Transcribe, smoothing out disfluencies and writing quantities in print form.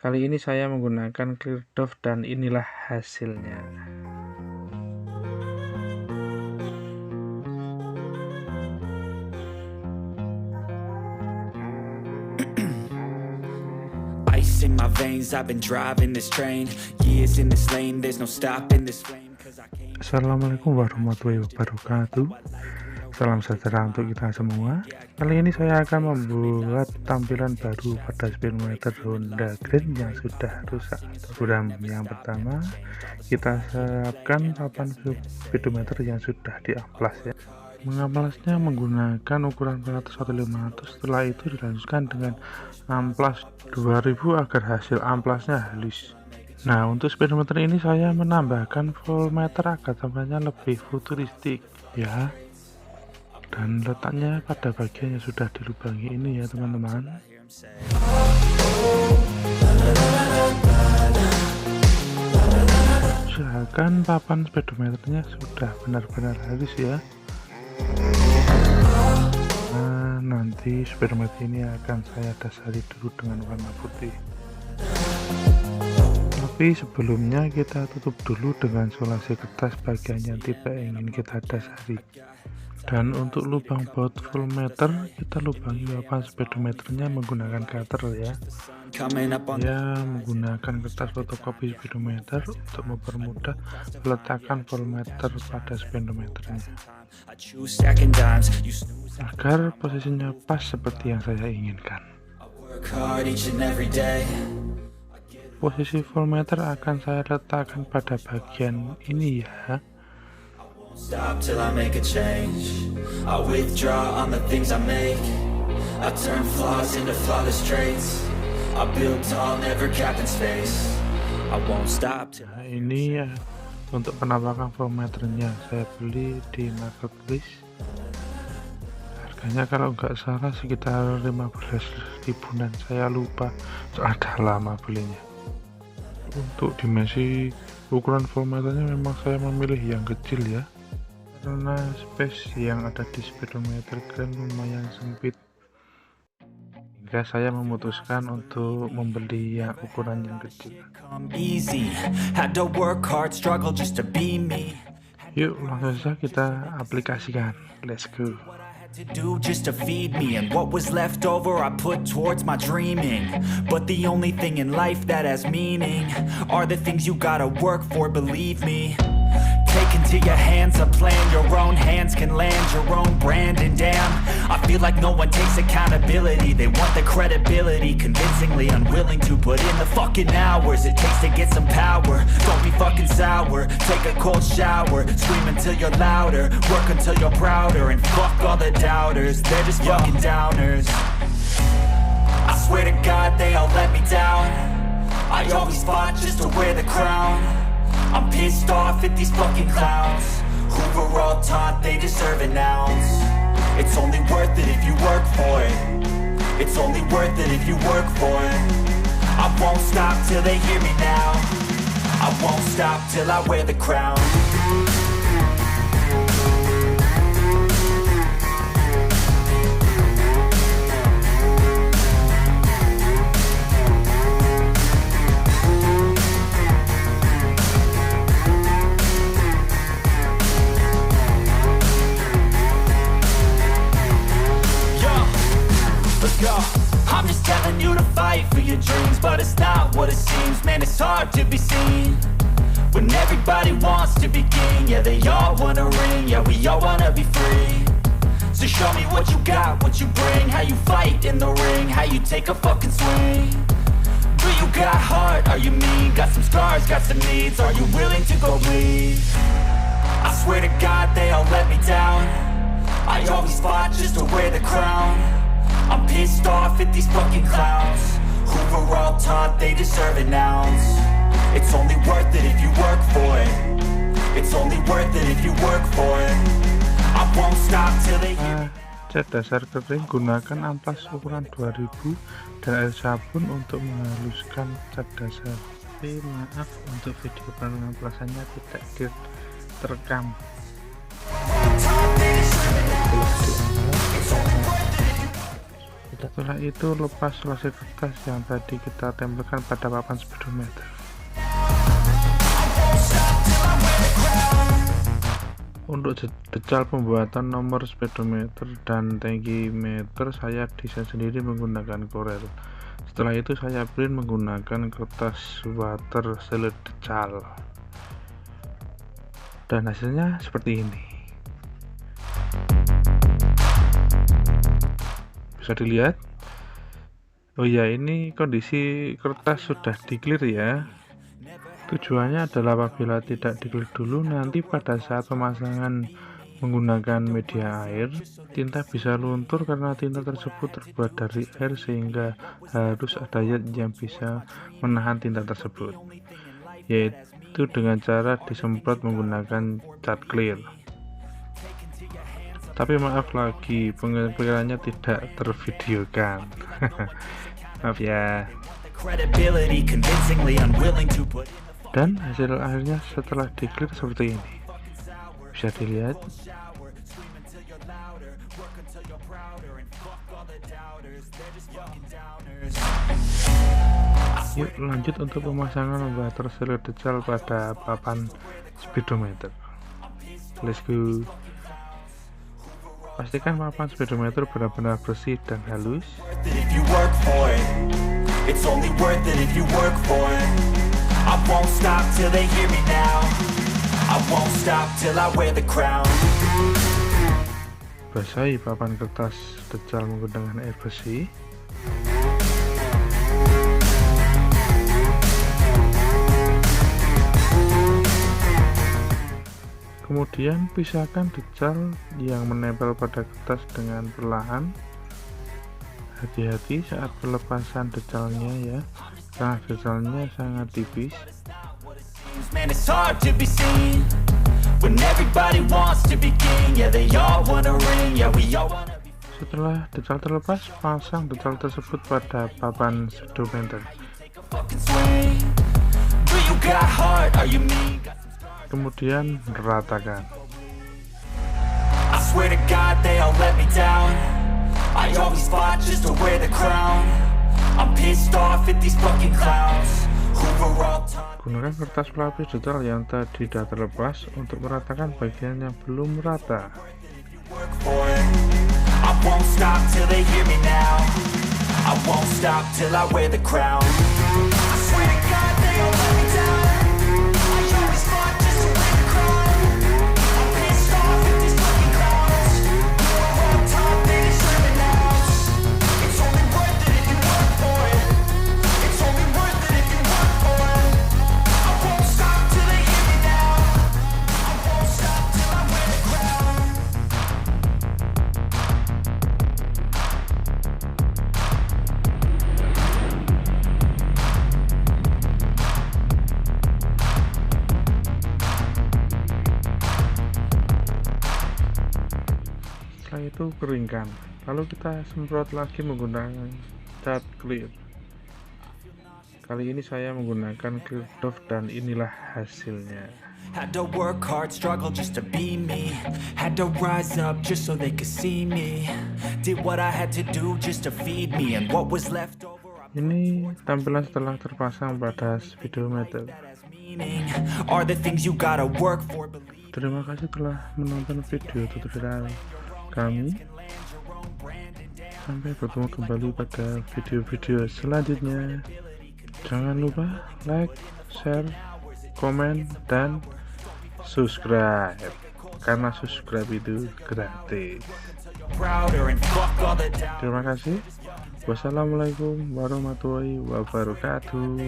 Kali ini saya menggunakan clear doff dan inilah hasilnya. Ice in my veins, I've been driving this train. Years in this lane, there's no stopping this flame. Assalamualaikum warahmatullahi wabarakatuh. Salam sejahtera untuk kita semua. Kali ini saya akan membuat tampilan baru pada speedometer Honda Green yang sudah rusak atau buram. Yang pertama, kita siapkan papan speedometer yang sudah diamplas ya. Mengamplasnya menggunakan ukuran 400-1500. Setelah itu dilanjutkan dengan amplas 2000 agar hasil amplasnya halus. Nah, untuk speedometer ini saya menambahkan voltmeter agar tampilnya lebih futuristik ya. Dan letaknya pada bagian yang sudah dilubangi ini ya teman-teman. Usahakan papan speedometernya sudah benar-benar halus ya. Nah, nanti speedometer ini akan saya dasari dulu dengan warna putih. Tapi sebelumnya kita tutup dulu dengan solasi kertas bagian yang tidak ingin kita dasari. Dan untuk lubang baut voltmeter kita lubangi papan speedometernya menggunakan cutter ya. Menggunakan kertas fotokopi speedometer untuk mempermudah peletakan voltmeter pada speedometernya agar posisinya pas seperti yang saya inginkan. Posisi voltmeter akan saya letakkan pada bagian ini ya. Stop till I make a change. I withdraw on the things I make. I turn flaws into flawless traits. I build tall, never capped in space. I won't stop till ini ya, untuk penampakan voltmeternya saya beli di marketplace. Harganya kalau nggak salah sekitar 15 ribuan, saya lupa soalnya lama belinya. Untuk dimensi ukuran voltmeternya memang saya memilih yang kecil ya, karena space yang ada di speedometer Green lumayan sempit, hingga saya memutuskan untuk membeli yang ukuran yang kecil. Yuk langsung saja kita aplikasikan, let's go. To do just to feed me, and what was left over I put towards my dreaming. But the only thing in life that has meaning are the things you gotta work for, believe me. Take into your hands a plan, your own hands can land your own brand. And damn, I feel like no one takes accountability. They want the credibility, convincingly unwilling to put in the fucking hours it takes to get some power. Don't be fucking sour, take a cold shower, scream until you're louder, work until you're prouder, and fuck all the doubters, they're just fucking downers. I swear to God they all let me down. I always fought just to wear the crown. I'm pissed off at these fucking clowns who were all taught they deserve an ounce. It's only worth it if you work for it. It's only worth it if you work for it. I won't stop till they hear me now. I won't stop till I wear the crown. I'm just telling you to fight for your dreams, but it's not what it seems. Man, it's hard to be seen when everybody wants to be king. Yeah, they all wanna ring. Yeah, we all wanna be free. So show me what you got, what you bring, how you fight in the ring, how you take a fucking swing. Do you got heart? Are you mean? Got some scars, got some needs. Are you willing to go bleed? I swear to God they all let me down. I always fought just to wear the crown. I'm pissed off at these fucking clowns who were all taught they deserve an ounce. It's only worth it if you work for it. It's only worth it if you work for it. I won't stop till they hear me. Cat dasar kering gunakan amplas ukuran 2000 dan air sabun untuk menghaluskan cat dasar. Tapi maaf untuk video pengamplasannya tidak terekam. Setelah itu lepas selesai kertas yang tadi kita tempelkan pada papan speedometer. Untuk detail pembuatan nomor speedometer dan tangki meter saya desain sendiri menggunakan Corel. Setelah itu saya print menggunakan kertas water seled decal. Dan hasilnya seperti ini. Bisa dilihat. Oh ya, ini kondisi kertas sudah di clear ya. Tujuannya adalah apabila tidak diklik dulu, nanti pada saat pemasangan menggunakan media air, tinta bisa luntur karena tinta tersebut terbuat dari air, sehingga harus ada zat yang bisa menahan tinta tersebut, yaitu dengan cara disemprot menggunakan cat clear. Tapi maaf lagi, pengeklirannya tidak tervideokan. Maaf ya. Dan hasil akhirnya setelah di-clear seperti ini. Bisa dilihat. Yuk lanjut untuk pemasangan water seled decal pada papan speedometer. Let's go. Pastikan papan speedometer benar-benar bersih dan halus. I won't stop till they hear me now. I won't stop till I wear the crown. Basahi papan kertas decal menggunakan air bersih. Kemudian pisahkan decal yang menempel pada kertas dengan perlahan. Hati-hati saat pelepasan decalnya ya, karena decalnya sangat tipis. Setelah decal terlepas, pasang decal tersebut pada papan spidometer. Kemudian ratakan. I always fought just to wear the crown. I'm pissed off at these fucking clowns who were all taught. Gunakan kertas pelapis decal yang tadi sudah terlepas untuk meratakan bagian yang belum rata. I won't stop till they hear me now. I won't stop till I wear the crown. I swear to God they all let me down. I always fought just to wear the crown. I'm pissed off at these fucking clowns who were all taught they deserve it now. It's only worth it if you work for it. It's only worth it if you work for it. I won't stop till they hear me now. I won't stop till I wear the crown. Setelah itu keringkan, lalu kita semprot lagi menggunakan cat clear. Kali ini saya menggunakan clear doff dan inilah hasilnya. Had to work hard, struggle just to be me. Had to rise up just so they could see me. Did what I had to do just to feed me, and what was left over. Ini tampilan setelah terpasang pada speedometer. Are the things you gotta work for. Terima kasih telah menonton video tutorial kami. Sampai bertemu kembali pada video-video selanjutnya. Jangan lupa like, share, komen, dan subscribe, karena subscribe itu gratis. Terima kasih. Wassalamualaikum warahmatullahi wabarakatuh.